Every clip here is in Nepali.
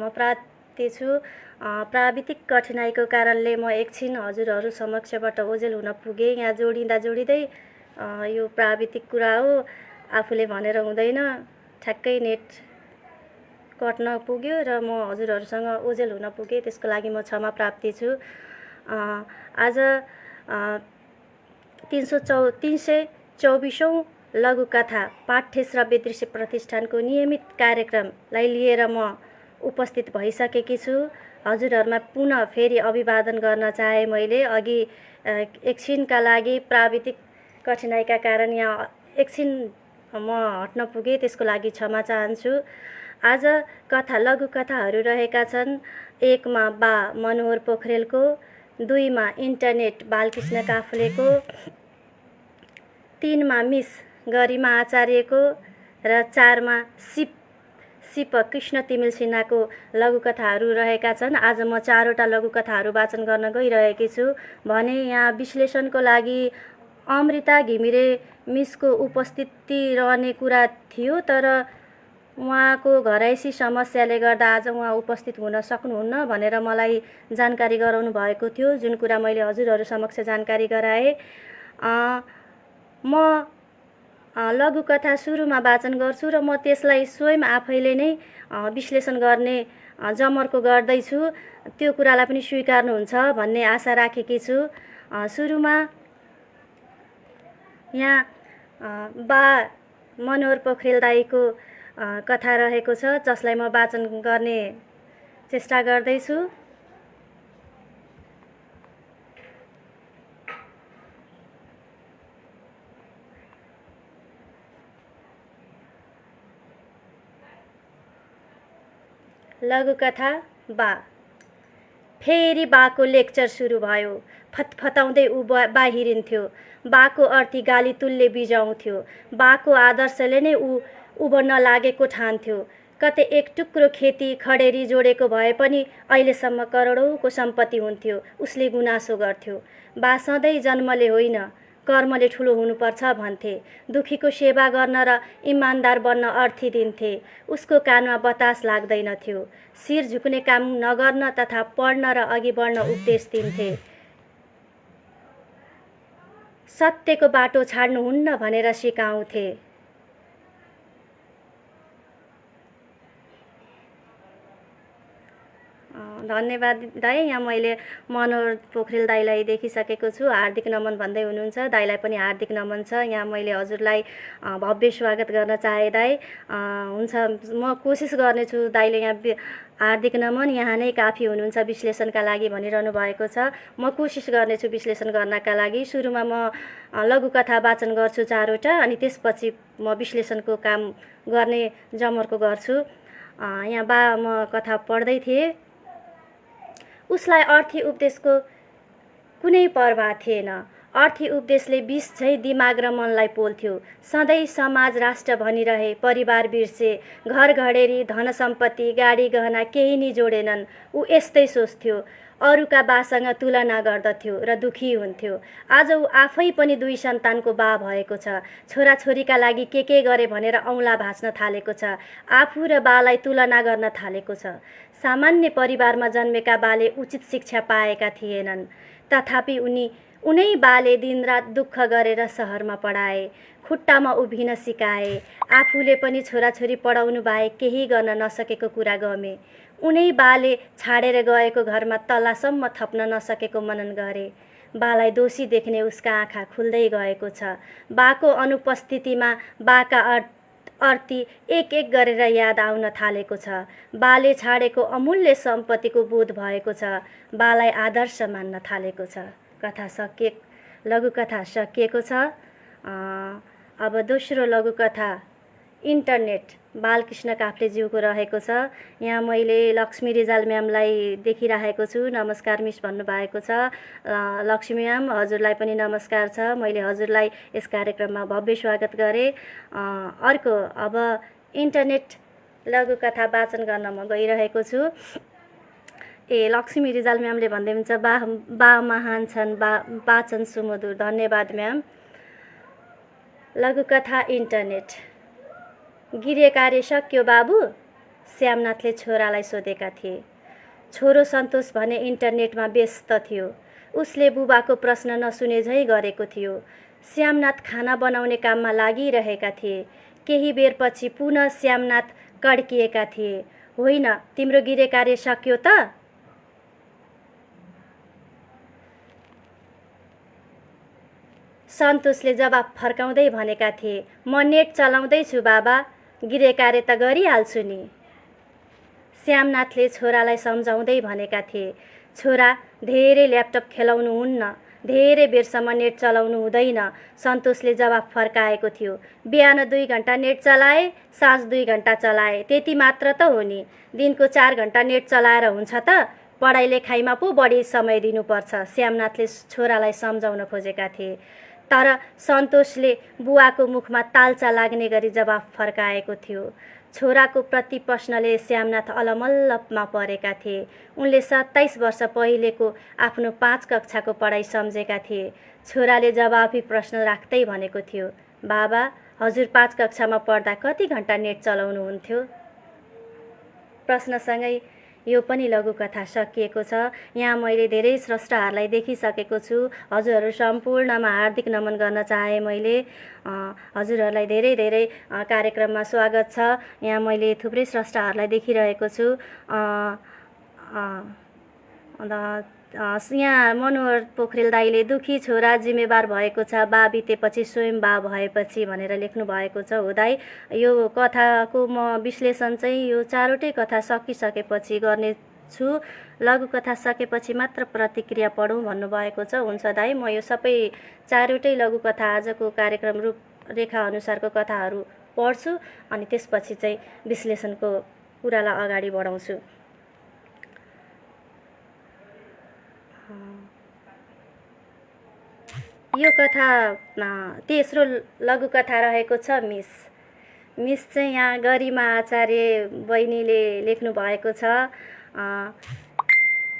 क्षमा प्रार्थी छु। प्राविधिक कठिनाइको कारणले म एकछिन हजुरहरू समक्षबाट ओझेल हुन पुगेँ। यहाँ जोडिँदै यो प्राविधिक कुरा हो, आफूले भनेर हुँदैन, ठ्याक्कै नेट कट्न पुग्यो र म हजुरहरूसँग ओझेल हुन पुगेँ। त्यसको लागि म क्षमा प्रार्थी छु। आज 324औं लघुकथा पाठ्य श्रव्य दृश्य प्रतिष्ठानको नियमित कार्यक्रमलाई लिएर म उपस्थित भइसकेकी छु। हजुरहरूमा पुनः फेरि अभिवादन गर्न चाहे। मैले अघि एकछिनका लागि प्राविधिक कठिनाइका कारण यहाँ एकछिन म हट्न पुगेँ, त्यसको लागि क्षमा चाहन्छु। आज लघुकथाहरू रहेका छन्। 1 मा बा मनोहर पोखरेलको, 2 मा इन्टरनेट बालकृष्ण काफ्लेको, 3 मा मिस गरिमा आचार्यको र 4 मा सिप कृष्ण तिमिल सिन्हाको लघुकथाहरू रहेका छन्। आज म 4वटा लघुकथाहरू वाचन गर्न गइरहेकी छु भने यहाँ विश्लेषणको लागि अमृता घिमिरे मिसको उपस्थिति रहने कुरा थियो, तर उहाँको घरैसी समस्याले गर्दा आज उहाँ उपस्थित हुन सक्नुहुन्न भनेर मलाई जानकारी गराउनु भएको थियो, जुन कुरा मैले हजुरहरू समक्ष जानकारी गराएँ। म लघुकथा सुरुमा वाचन गर्छु र म त्यसलाई स्वयं आफैले नै विश्लेषण गर्ने जमर्को गर्दैछु। त्यो कुरालाई पनि स्वीकार्नुहुन्छ भन्ने आशा राखेकी छु। सुरुमा यहाँ बा मनोहर पोखरेल दाईको कथा रहेको छ, जसलाई म वाचन गर्ने चेष्टा गर्दैछु। लघुकथा बा। फेरि बाको लेक्चर सुरु भयो। फतफताउँदै ऊ बाहिरिन्थ्यो। बाको अर्थी गाली तुल्य बिजाउँथ्यो। बाको आदर्शले नै ऊ उभ्न लागेको ठान्थ्यो। कतै एक टुक्रो खेती खडेरी जोडेको भए पनि अहिलेसम्म करोडौँको सम्पत्ति हुन्थ्यो, उसले गुनासो गर्थ्यो। बा सधैँ जन्मले होइन, कर्मले ठुलो हुनुपर्छ भन्थे। दुखीको सेवा गर्न र इमान्दार बन्न अर्थी दिन्थे। उसको कानमा बतास लाग्दैनथ्यो। शिर झुक्ने काम नगर्न तथा पढ्न र अघि बढ्न उपदेश दिन्थे। सत्यको बाटो छाड्नुहुन्न भनेर सिकाउँथे। धन्यवाद दाई। यहाँ मैले मनोहर पोखरेल दाईलाई देखिसकेको छु, हार्दिक नमन भन्दै हुनुहुन्छ। दाईलाई पनि हार्दिक नमन छ। यहाँ मैले हजुरलाई भव्य स्वागत गर्न चाहे दाई। हुन्छ, म कोसिस गर्नेछु। दाईले यहाँ हार्दिक नमन, यहाँ नै काफी हुनुहुन्छ विश्लेषणका लागि भनिरहनु भएको छ। म कोसिस गर्नेछु विश्लेषण गर्नका लागि। सुरुमा म लघुकथा वाचन गर्छु 4वटा, अनि त्यसपछि म विश्लेषणको काम गर्ने जमर्को गर्छु। यहाँ बा म कथा पढ्दै थिएँ। उसलाई अर्थी उपदेशको कुनै परवाह थिएन। अर्थी उपदेशले विष झैँ दिमाग र मनलाई पोल्थ्यो। सधैँ समाज राष्ट्र भनिरहे, परिवार बिर्से, घर घडेरी, धन सम्पत्ति, गाडी गहना केही नि जोडेनन्। ऊ यस्तै सोच्थ्यो। अरूका बासँग तुलना गर्दथ्यो र दुखी हुन्थ्यो। आज ऊ आफै पनि 2 सन्तानको बा भएको छ। छोराछोरीका लागि के गरे भनेर औँला भाँच्न थालेको छ। आफू र बालाई तुलना गर्न थालेको छ। सामान्य परिवारमा जन्मेका बाले उचित शिक्षा पाएका थिएनन्, तथापि उनै बाले दिनरात दुःख गरेर सहरमा पढाए, खुट्टामा उभिन सिकाए। आफूले पनि छोराछोरी पढाउनु बाहेक केही गर्न नसकेको कुरा गमे। उनै बाले छाडेर गएको घरमा तल्लासम्म थप्न नसकेको मनन गरे। बालाई दोषी देख्ने उसका आँखा खुल्दै गएको छ। बाको अनुपस्थितिमा बाका अर्थी एक गरेर याद आउन थालेको छ। बाले छाडेको अमूल्य सम्पत्तिको बोध भएको छ। बालाई आदर्श मान्न थालेको छ। लघुकथा सकिएको छ। अब दोस्रो लघुकथा इन्टरनेट बालकृष्ण काफ्लेज्यूको रहेको छ। यहाँ मैले लक्ष्मी रिजाल म्यामलाई देखिरहेको छु। नमस्कार मिस भन्नुभएको छ। लक्ष्मी म्याम, हजुरलाई पनि नमस्कार छ। मैले हजुरलाई यस कार्यक्रममा भव्य स्वागत गरेँ। अर्को अब इन्टरनेट लघुकथा वाचन गर्न म गइरहेको छु। लक्ष्मी रिजाल म्यामले भन्दै हुन्छ, बा महान छन्, वाचन सुमधुर। धन्यवाद म्याम। लघुकथा इन्टरनेट। गृह कार्य सक्यो बाबु? श्यामनाथले छोरालाई सोधेका थिए। छोरो सन्तोष भने इन्टरनेटमा व्यस्त थियो। उसले बुबाको प्रश्न नसुने झैँ गरेको थियो। श्यामनाथ खाना बनाउने काममा लागिरहेका थिए। केही बेरपछि पुनः श्यामनाथ कड्किएका थिए। होइन, तिम्रो गृह कार्य सक्यो त? सन्तोषले जवाफ फर्काउँदै भनेका थिए, म नेट चलाउँदैछु बाबा, गृह कार्य त गरिहाल्छु नि। श्यामनाथले छोरालाई सम्झाउँदै भनेका थिए, छोरा, धेरै ल्यापटप खेलाउनुहुन्न, धेरै बेरसम्म नेट चलाउनु हुँदैन। सन्तोषले जवाफ फर्काएको थियो, बिहान 2 घण्टा नेट चलाए, साँझ 2 घण्टा चलाए, त्यति मात्र त हो नि। दिनको 4 घण्टा नेट चलाएर हुन्छ त? पढाइ लेखाइमा पो बढी समय दिनुपर्छ। श्यामनाथले छोरालाई सम्झाउन खोजेका थिए, तर सन्तोषले बुवाको मुखमा तालचा लाग्ने गरी जवाफ फर्काएको थियो। छोराको प्रति प्रश्नले श्यामनाथ अलमल्लमा परेका थिए। उनले 27 वर्ष पहिलेको आफ्नो 5 कक्षाको पढाइ सम्झेका थिए। छोराले जवाफी प्रश्न राख्दै भनेको थियो, बाबा, हजुर 5 कक्षामा पढ्दा कति घण्टा नेट चलाउनुहुन्थ्यो? प्रश्नसँगै यो पनि लघुकथा सकिएको छ। यहाँ मैले धेरै स्रष्टाहरूलाई देखिसकेको छु। हजुरहरू सम्पूर्णमा हार्दिक नमन गर्न चाहे मैले। हजुरहरूलाई धेरै धेरै कार्यक्रममा स्वागत छ। यहाँ मैले थुप्रै स्रष्टाहरूलाई देखिरहेको छु। यहाँ मनोहर पोखरेल दाईले दुखी छोरा जिम्मेवार भएको छ, बा बितेपछि स्वयं बा भएपछि भनेर लेख्नु भएको छ। हो दाई, यो कथाको म विश्लेषण चाहिँ यो 4वटै कथा सकिसकेपछि गर्नेछु। लघुकथा सकेपछि मात्र प्रतिक्रिया पढौँ भन्नुभएको छ। हुन्छ दाई, म यो सबै 4वटै लघुकथा आजको कार्यक्रम रूपरेखा अनुसारको कथाहरू पढ्छु अनि त्यसपछि चाहिँ विश्लेषणको कुरालाई अगाडि बढाउँछु। यो कथा तेस्रो लघुकथा रहेको छ मिस चाहिँ यहाँ गरिमा आचार्य बहिनीले लेख्नु भएको छ।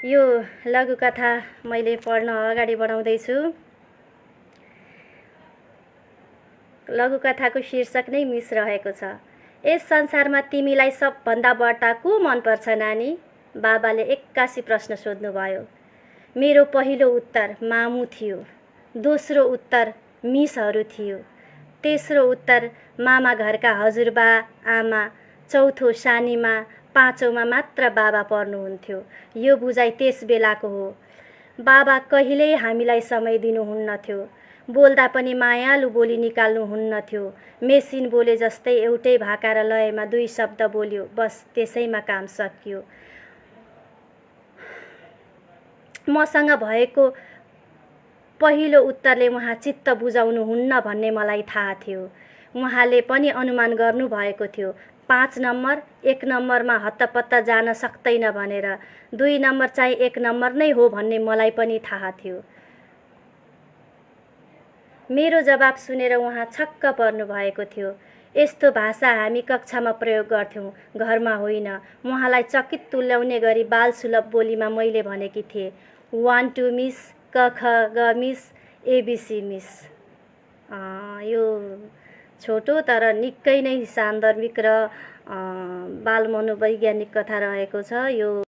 यो लघुकथा मैले पढ्न अगाडि बढाउँदैछु। लघुकथाको शीर्षक नै मिस रहेको छ। यस संसारमा तिमीलाई सबभन्दा बढ्ता को मनपर्छ नानी? बाबाले एक्कासी प्रश्न सोध्नुभयो। मेरो पहिलो उत्तर मामु थियो, दोस्रो उत्तर मिसहरू थियो, तेस्रो उत्तर मामा घरका हजुरबा आमा, चौथो सानीमा, पाँचौँमा मात्र बाबा पर्नुहुन्थ्यो। यो बुझाइ त्यस बेलाको हो। बाबा कहिल्यै हामीलाई समय दिनुहुन्नथ्यो। बोल्दा पनि मायालु बोली निकाल्नुहुन्नथ्यो। मेसिन बोले जस्तै एउटै भाका र लयमा 2 शब्द बोल्यो, बस त्यसैमा काम सकियो। मसँग भएको पहिलो उत्तरले उहाँ चित्त बुझाउनुहुन्न भन्ने मलाई थाहा थियो। उहाँले पनि अनुमान गर्नुभएको थियो 5 नम्बर 1 नम्बरमा हत्तपत्त जान सक्दैन भनेर। 2 नम्बर चाहिँ 1 नम्बर नै हो भन्ने मलाई पनि थाहा थियो। मेरो जवाब सुनेर उहाँ छक्क पर्नु भएको थियो। यस्तो भाषा हामी कक्षामा प्रयोग गर्थ्यौँ, घरमा होइन। उहाँलाई चकित तुल्याउने गरी बालसुलभ बोलीमा मैले भनेकी थिएँ, 1 2 मिस, क ख ग मिस, एबिसी मिस। यो छोटो तर निकै नै सान्दर्भिक र बाल मनोवैज्ञानिक कथा रहेको छ। यो